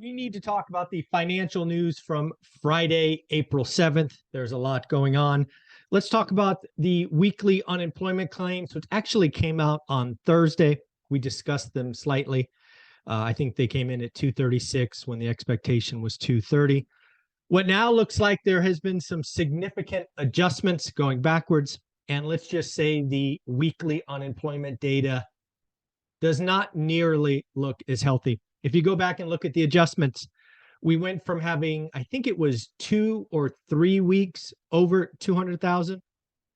We need to talk about the financial news from Friday, April 7th. There's a lot going on. Let's talk about the weekly unemployment claims, which actually came out on Thursday. We discussed them slightly. I think they came in at 236 when the expectation was 230. What now looks like there has been some significant adjustments going backwards. And let's just say the weekly unemployment data does not nearly look as healthy. If you go back and look at the adjustments, we went from having, I think it was 2 or 3 weeks over 200,000,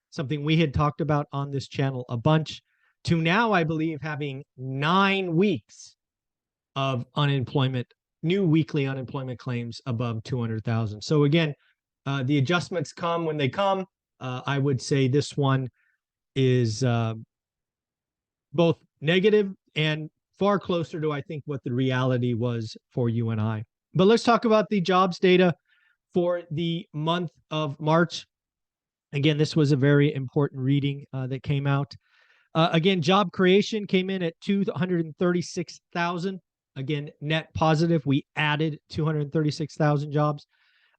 something we had talked about on this channel a bunch, to now, I believe, having 9 weeks of unemployment, new weekly unemployment claims above 200,000. So again, the adjustments come when they come. I would say this one is both negative and far closer to, I think, what the reality was for you and I. But let's talk about the jobs data for the month of March. Again, this was a very important reading that came out. Again, job creation came in at 236,000. Again, net positive. We added 236,000 jobs.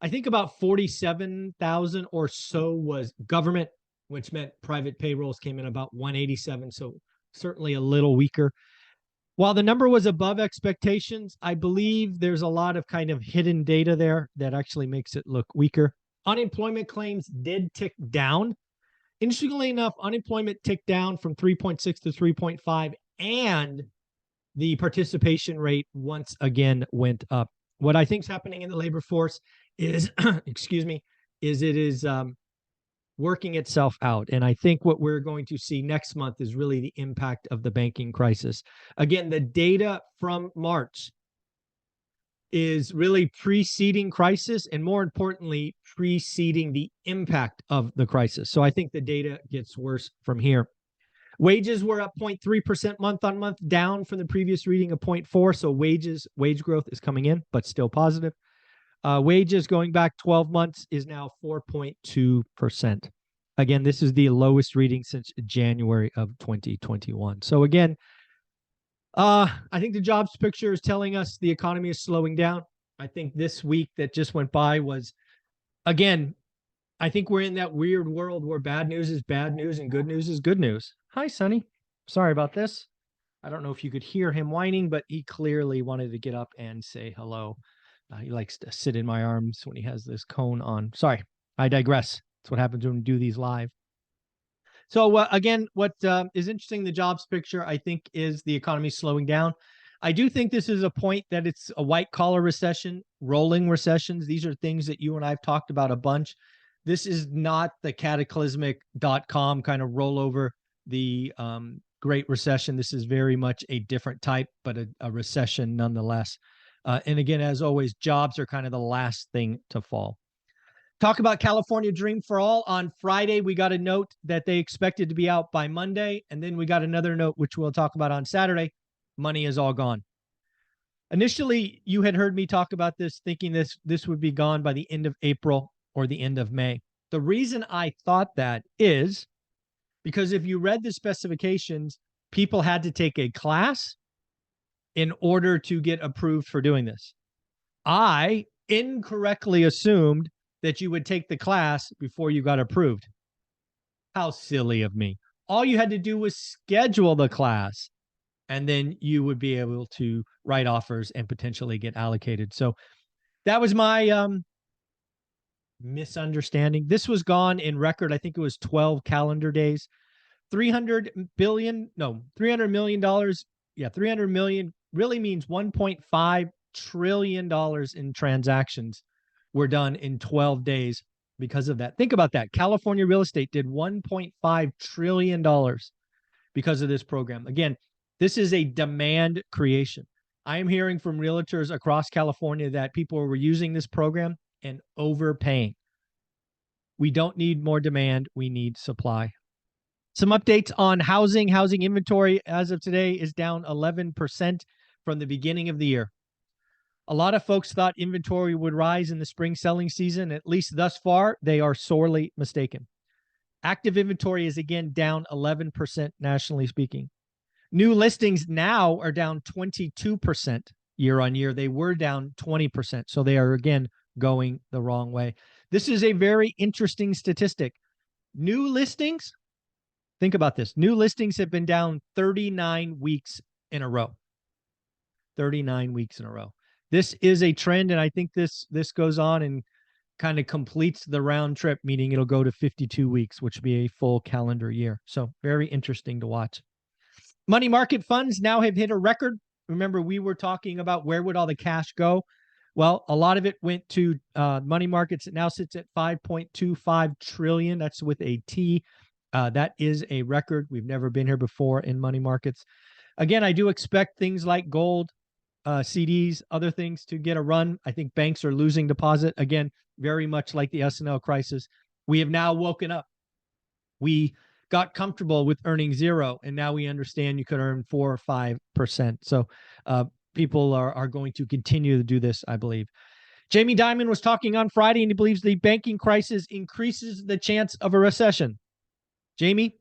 I think about 47,000 or so was government, which meant private payrolls came in about 187. So certainly a little weaker. While the number was above expectations, I believe there's a lot of kind of hidden data there that actually makes it look weaker. Unemployment claims did tick down. Interestingly enough, unemployment ticked down from 3.6 to 3.5, and the participation rate once again went up. What I think is happening in the labor force is, excuse me, is it is working itself out. And I think what we're going to see next month is really the impact of the banking crisis. Again, the data from March is really preceding crisis and, more importantly, preceding the impact of the crisis. So I think the data gets worse from here. Wages were up 0.3% month on month, down from the previous reading of 0.4. So wage growth is coming in, but still positive. Wages going back 12 months is now 4.2%. Again, this is the lowest reading since January of 2021. So again, I think the jobs picture is telling us the economy is slowing down. I think this week that just went by was, again, I think we're in that weird world where bad news is bad news and good news is good news. Hi, Sonny. Sorry about this. I don't know if you could hear him whining, but he clearly wanted to get up and say hello. He likes to sit in my arms when he has this cone on. Sorry, I digress. That's what happens when we do these live. So again, what is interesting, the jobs picture, I think, is the economy slowing down. I do think this is a point that it's a white collar recession, rolling recessions. These are things that you and I've talked about a bunch. This is not the cataclysmic.com kind of rollover, the Great Recession. This is very much a different type, but a recession nonetheless. And again, as always, jobs are kind of the last thing to fall. Talk about California Dream for All. On Friday, we got a note that they expected to be out by Monday. And then we got another note, which we'll talk about on Saturday. Money is all gone. Initially, you had heard me talk about this, thinking this would be gone by the end of April or the end of May. The reason I thought that is because if you read the specifications, people had to take a class in order to get approved for doing this. I incorrectly assumed that you would take the class before you got approved. How silly of me. All you had to do was schedule the class, and then you would be able to write offers and potentially get allocated. So that was my misunderstanding. This was gone in record. I think it was 12 calendar days. $300 million. Yeah, 300 million really means $1.5 trillion in transactions were done in 12 days because of that. Think about that. California real estate did $1.5 trillion because of this program. Again, this is a demand creation. I am hearing from realtors across California that people were using this program and overpaying. We don't need more demand. We need supply. Some updates on housing. Housing inventory as of today is down 11% from the beginning of the year. A lot of folks thought inventory would rise in the spring selling season. At least thus far, they are sorely mistaken. Active inventory is again down 11% nationally speaking. New listings now are down 22% year on year. They were down 20%. So they are, again, going the wrong way. This is a very interesting statistic. New listings, think about this. New listings have been down 39 weeks in a row. 39 weeks in a row. This is a trend, and I think this goes on and kind of completes the round trip, meaning it'll go to 52 weeks, which would be a full calendar year. So very interesting to watch. Money market funds now have hit a record. Remember, we were talking about where would all the cash go? Well, a lot of it went to money markets. It now sits at 5.25 trillion. That's with a T. That is a record. We've never been here before in money markets. Again, I do expect things like gold, CDs, other things to get a run. I think banks are losing deposit. Again, very much like the S&L crisis. We have now woken up. We got comfortable with earning 0, and now we understand you could earn 4 or 5%. So people are going to continue to do this, I believe. Jamie Dimon was talking on Friday, and he believes the banking crisis increases the chance of a recession. Jamie,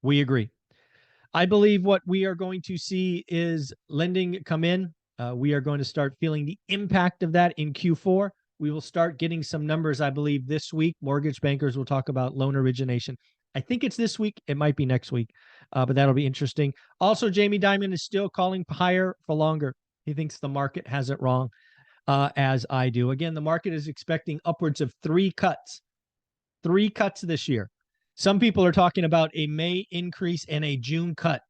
we agree. I believe what we are going to see is lending come in. We are going to start feeling the impact of that in Q4. We will start getting some numbers, I believe, this week. Mortgage bankers will talk about loan origination. I think it's this week. It might be next week, but that'll be interesting. Also, Jamie Dimon is still calling higher for longer. He thinks the market has it wrong, as I do. Again, the market is expecting upwards of 3 cuts. 3 cuts this year. Some people are talking about a May increase and a June cut.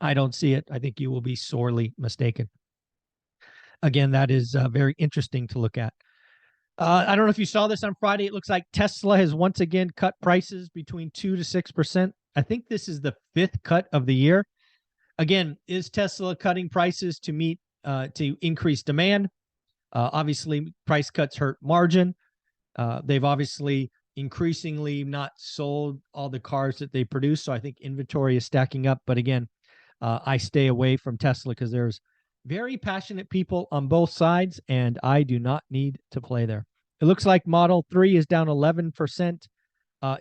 I don't see it. I think you will be sorely mistaken. Again, that is very interesting to look at. I don't know if you saw this on Friday. It looks like Tesla has once again cut prices between 2 to 6%. I think this is the 5th cut of the year. Again, is Tesla cutting prices to meet to increase demand? Obviously, price cuts hurt margin. They've obviously increasingly not sold all the cars that they produce. So I think inventory is stacking up. But again, I stay away from Tesla because there's very passionate people on both sides, and I do not need to play there. It looks like Model 3 is down 11%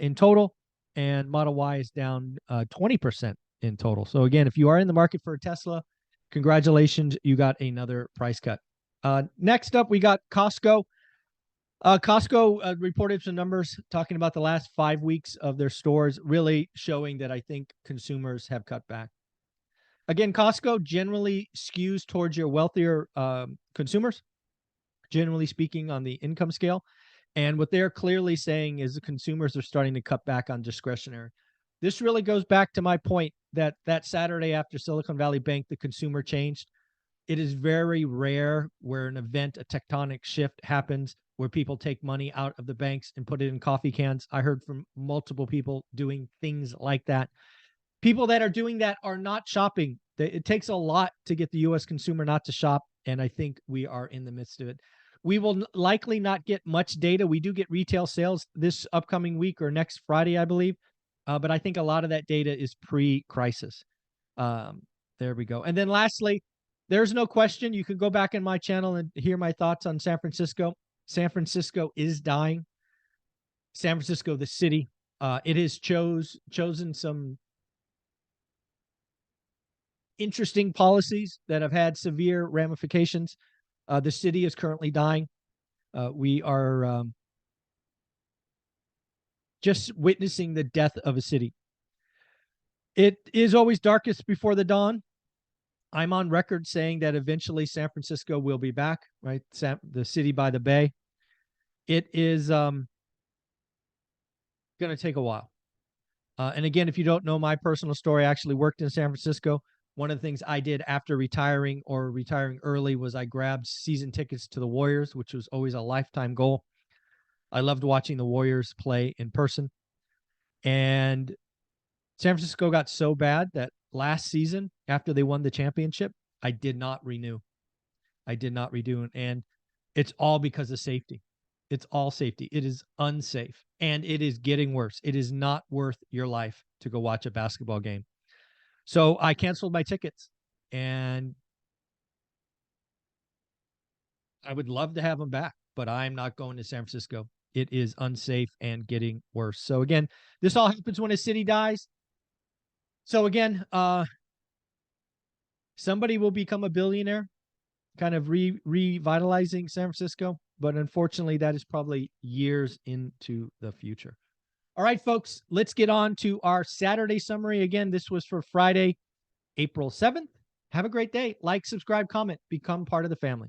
in total, and Model Y is down 20% in total. So again, if you are in the market for a Tesla, congratulations, you got another price cut. Next up, we got Costco. Costco reported some numbers talking about the last 5 weeks of their stores, really showing that I think consumers have cut back. Again, Costco generally skews towards your wealthier consumers, generally speaking, on the income scale. And what they're clearly saying is the consumers are starting to cut back on discretionary. This really goes back to my point that Saturday after Silicon Valley Bank, the consumer changed. It is very rare where an event, a tectonic shift happens, where people take money out of the banks and put it in coffee cans. I heard from multiple people doing things like that. People that are doing that are not shopping. It takes a lot to get the U.S. consumer not to shop, and I think we are in the midst of it. We will likely not get much data. We do get retail sales this upcoming week or next Friday, I believe, but I think a lot of that data is pre-crisis. There we go. And then lastly, there's no question. You can go back in my channel and hear my thoughts on San Francisco. San Francisco is dying. San Francisco, the city, it has chosen some interesting policies that have had severe ramifications. The city is currently dying. We are just witnessing the death of a city. It is always darkest before the dawn. I'm on record saying that eventually San Francisco will be back, right? The city by the bay. It is going to take a while. And again, if you don't know my personal story, I actually worked in San Francisco. One of the things I did after retiring or retiring early was I grabbed season tickets to the Warriors, which was always a lifetime goal. I loved watching the Warriors play in person. And San Francisco got so bad that last season, after they won the championship, I did not renew. And it's all because of safety. It's all safety. It is unsafe, and it is getting worse. It is not worth your life to go watch a basketball game. So I canceled my tickets, and I would love to have them back, but I'm not going to San Francisco. It is unsafe and getting worse. So again, this all happens when a city dies. So again, somebody will become a billionaire. kind of revitalizing San Francisco, but unfortunately, that is probably years into the future. All right, folks, let's get on to our Saturday summary. Again, this was for Friday, April 7th. Have a great day. Like, subscribe, comment, become part of the family.